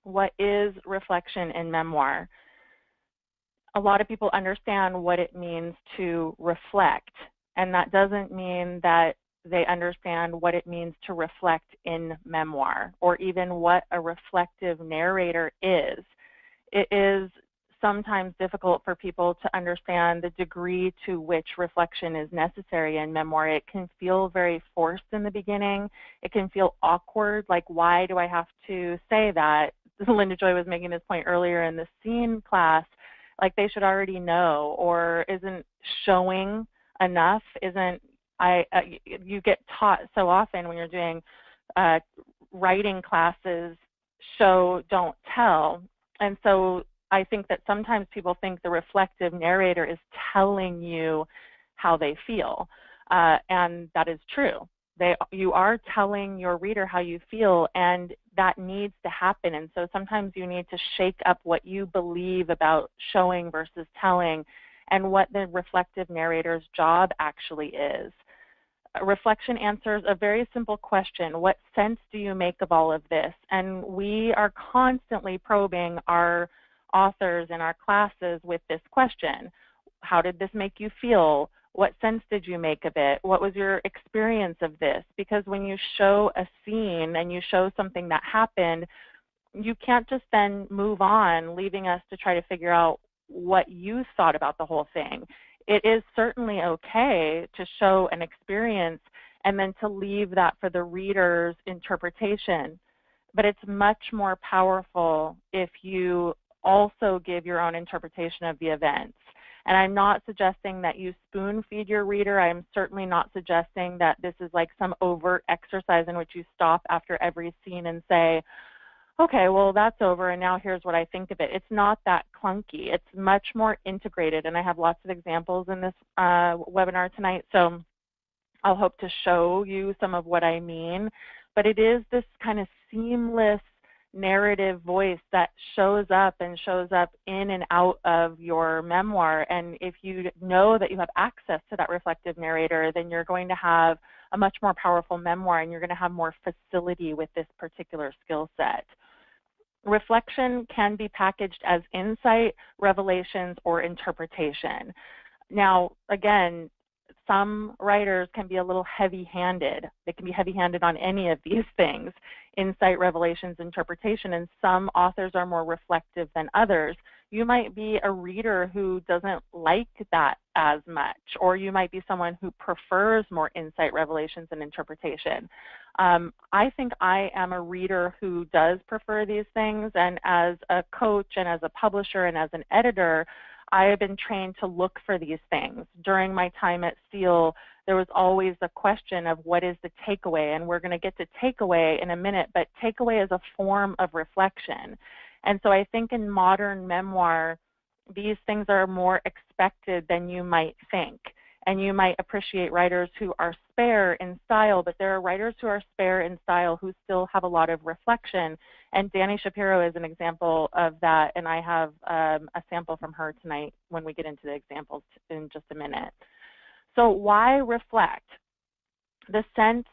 What is reflection in memoir? A lot of people understand what it means to reflect, and that doesn't mean that they understand what it means to reflect in memoir, or even what a reflective narrator is. It is sometimes difficult for people to understand the degree to which reflection is necessary in memoir. It can feel very forced in the beginning. It can feel awkward, like, why do I have to say that? Linda Joy was making this point earlier in the scene class, like they should already know, or isn't showing enough, isn't, you get taught so often when you're doing writing classes, show, don't tell. And so I think that sometimes people think the reflective narrator is telling you how they feel, and that is true. You are telling your reader how you feel, and that needs to happen. And so sometimes you need to shake up what you believe about showing versus telling, and what the reflective narrator's job actually is. Reflection answers a very simple question: what sense do you make of all of this? And we are constantly probing our authors in our classes with this question. How did this make you feel? What sense did you make of it? What was your experience of this? Because when you show a scene and you show something that happened, you can't just then move on, leaving us to try to figure out what you thought about the whole thing. It is certainly okay to show an experience and then to leave that for the reader's interpretation. But it's much more powerful if you also give your own interpretation of the events. And I'm not suggesting that you spoon feed your reader. I'm certainly not suggesting that this is like some overt exercise in which you stop after every scene and say, okay, well, that's over, and now here's what I think of it. It's not that clunky. It's much more integrated, and I have lots of examples in this webinar tonight, so I'll hope to show you some of what I mean. But it is this kind of seamless narrative voice that shows up in and out of your memoir. And if you know that you have access to that reflective narrator, then you're going to have a much more powerful memoir, and you're going to have more facility with this particular skill set. Reflection can be packaged as insight, revelations, or interpretation. Now, again, some writers can be a little heavy-handed. They can be heavy-handed on any of these things: insight, revelations, interpretation, and some authors are more reflective than others. You might be a reader who doesn't like that as much, or you might be someone who prefers more insight, revelations, and interpretation. I think I am a reader who does prefer these things, and as a coach and as a publisher and as an editor, I have been trained to look for these things. During my time at Seal, there was always a question of what is the takeaway, and we're going to get to takeaway in a minute, but takeaway is a form of reflection. And so I think in modern memoir, these things are more expected than you might think. And you might appreciate writers who are spare in style, but there are writers who are spare in style who still have a lot of reflection. And Dani Shapiro is an example of that, and I have a sample from her tonight when we get into the examples in just a minute. So why reflect? The sense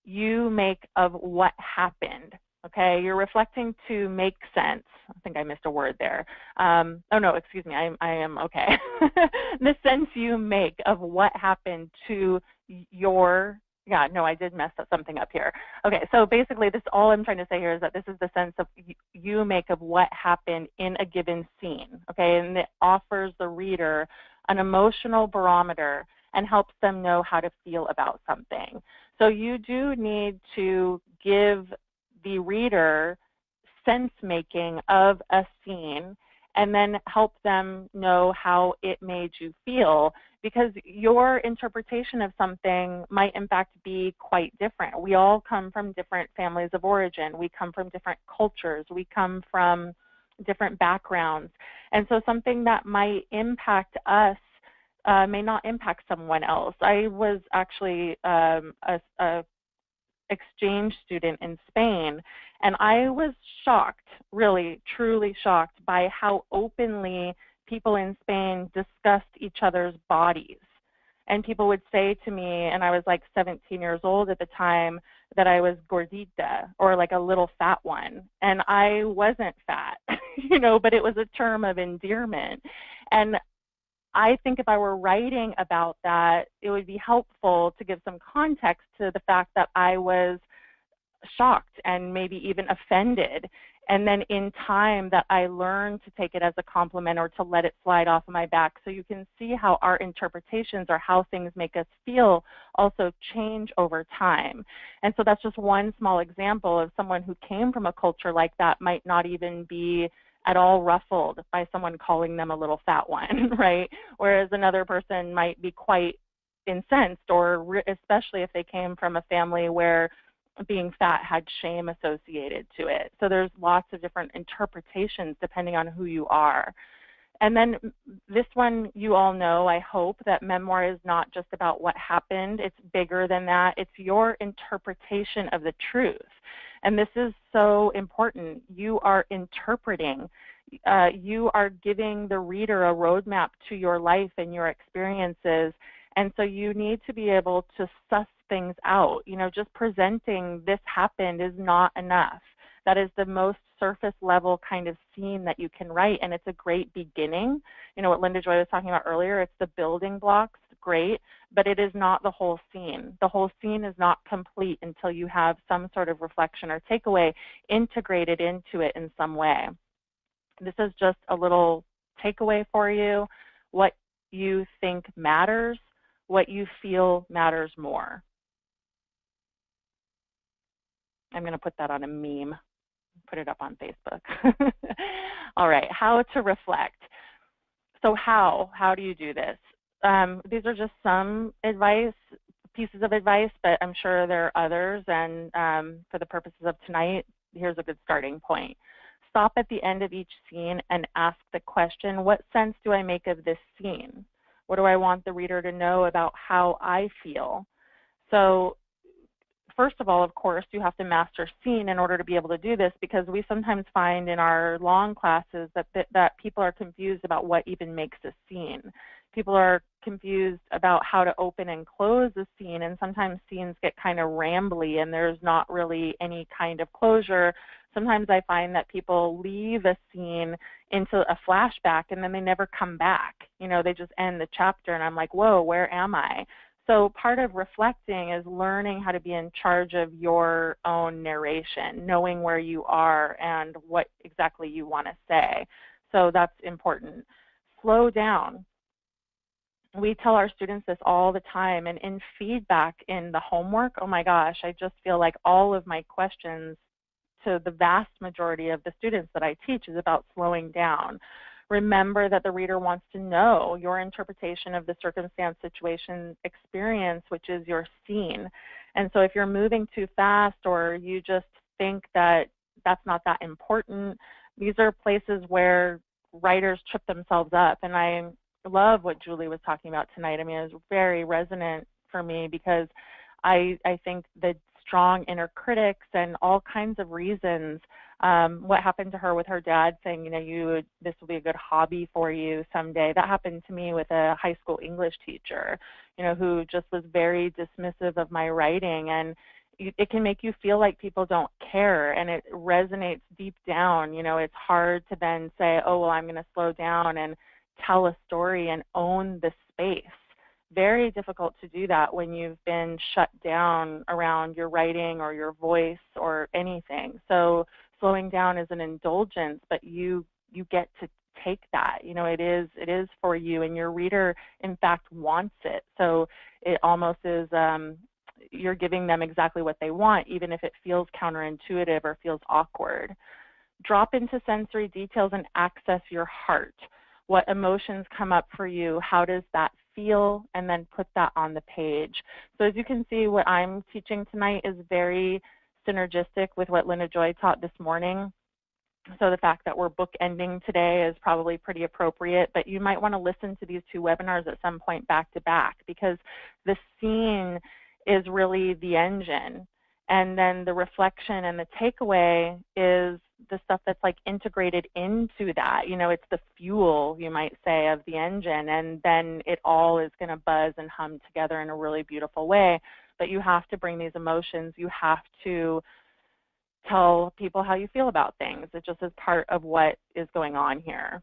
you make of what happened. Okay, you're reflecting to make sense. I think I missed a word there. Oh no, excuse me, I am okay. The sense you make of what happened to your, yeah, no, I did mess something up here. Okay, so basically this, all I'm trying to say here is that this is the sense of you make of what happened in a given scene, okay, and it offers the reader an emotional barometer and helps them know how to feel about something. So you do need to give the reader sense-making of a scene and then help them know how it made you feel, because your interpretation of something might in fact be quite different. We all come from different families of origin. We come from different cultures. We come from different backgrounds. And so something that might impact us may not impact someone else. I was actually a exchange student in Spain, and I was shocked, really, truly shocked by how openly people in Spain discussed each other's bodies. And people would say to me, and I was like 17 years old at the time, that I was gordita, or like a little fat one. And I wasn't fat, you know, but it was a term of endearment. And I think if I were writing about that, it would be helpful to give some context to the fact that I was shocked and maybe even offended. And then in time that I learned to take it as a compliment or to let it slide off of my back. So you can see how our interpretations or how things make us feel also change over time. And so that's just one small example of someone who came from a culture like that might not even be at all ruffled by someone calling them a little fat one, right? Whereas another person might be quite incensed, or especially if they came from a family where being fat had shame associated to it. So there's lots of different interpretations depending on who you are. And then this one, you all know, I hope, that memoir is not just about what happened. It's bigger than that. It's your interpretation of the truth. And this is so important. You are interpreting. You are giving the reader a roadmap to your life and your experiences. And so you need to be able to suss things out. You know, just presenting this happened is not enough. That is the most surface level kind of scene that you can write, and it's a great beginning. You know what Linda Joy was talking about earlier, it's the building blocks, great, but it is not the whole scene. The whole scene is not complete until you have some sort of reflection or takeaway integrated into it in some way. This is just a little takeaway for you, what you think matters, what you feel matters more. I'm going to put that on a meme, put it up on Facebook. All right, how to reflect. So how do you do this? These are just some pieces of advice, but I'm sure there are others. And for the purposes of tonight, here's a good starting point. Stop at the end of each scene and ask the question, what sense do I make of this scene? What do I want the reader to know about how I feel? So first of all, of course, you have to master scene in order to be able to do this, because we sometimes find in our long classes that people are confused about what even makes a scene. People are confused about how to open and close a scene, and sometimes scenes get kind of rambly and there's not really any kind of closure. Sometimes I find that people leave a scene into a flashback and then they never come back. You know, they just end the chapter and I'm like, whoa, where am I? So part of reflecting is learning how to be in charge of your own narration, knowing where you are and what exactly you want to say. So that's important. Slow down. We tell our students this all the time, and in feedback in the homework, oh my gosh, I just feel like all of my questions to the vast majority of the students that I teach is about slowing down. Remember that the reader wants to know your interpretation of the circumstance, situation, experience, which is your scene. And so if you're moving too fast or you just think that that's not that important, these are places where writers trip themselves up. And I love what Julie was talking about tonight. I mean, it was very resonant for me, because I think the strong inner critics and all kinds of reasons. What happened to her with her dad saying, you know, this will be a good hobby for you someday. That happened to me with a high school English teacher, you know, who just was very dismissive of my writing. And it can make you feel like people don't care, and it resonates deep down. You know, it's hard to then say, oh, well, I'm going to slow down and tell a story and own the space. Very difficult to do that when you've been shut down around your writing or your voice or anything. So slowing down is an indulgence, but you get to take that. You know, it is for you, and your reader, in fact, wants it. So it almost is you're giving them exactly what they want, even if it feels counterintuitive or feels awkward. Drop into sensory details and access your heart. What emotions come up for you? How does that feel? And then put that on the page. So as you can see, what I'm teaching tonight is very synergistic with what Linda Joy taught this morning. So the fact that we're bookending today is probably pretty appropriate, but you might want to listen to these two webinars at some point back to back, because the scene is really the engine. And then the reflection and the takeaway is the stuff that's like integrated into that. You know, it's the fuel, you might say, of the engine, and then it all is going to buzz and hum together in a really beautiful way. But you have to bring these emotions. You have to tell people how you feel about things. It just is part of what is going on here.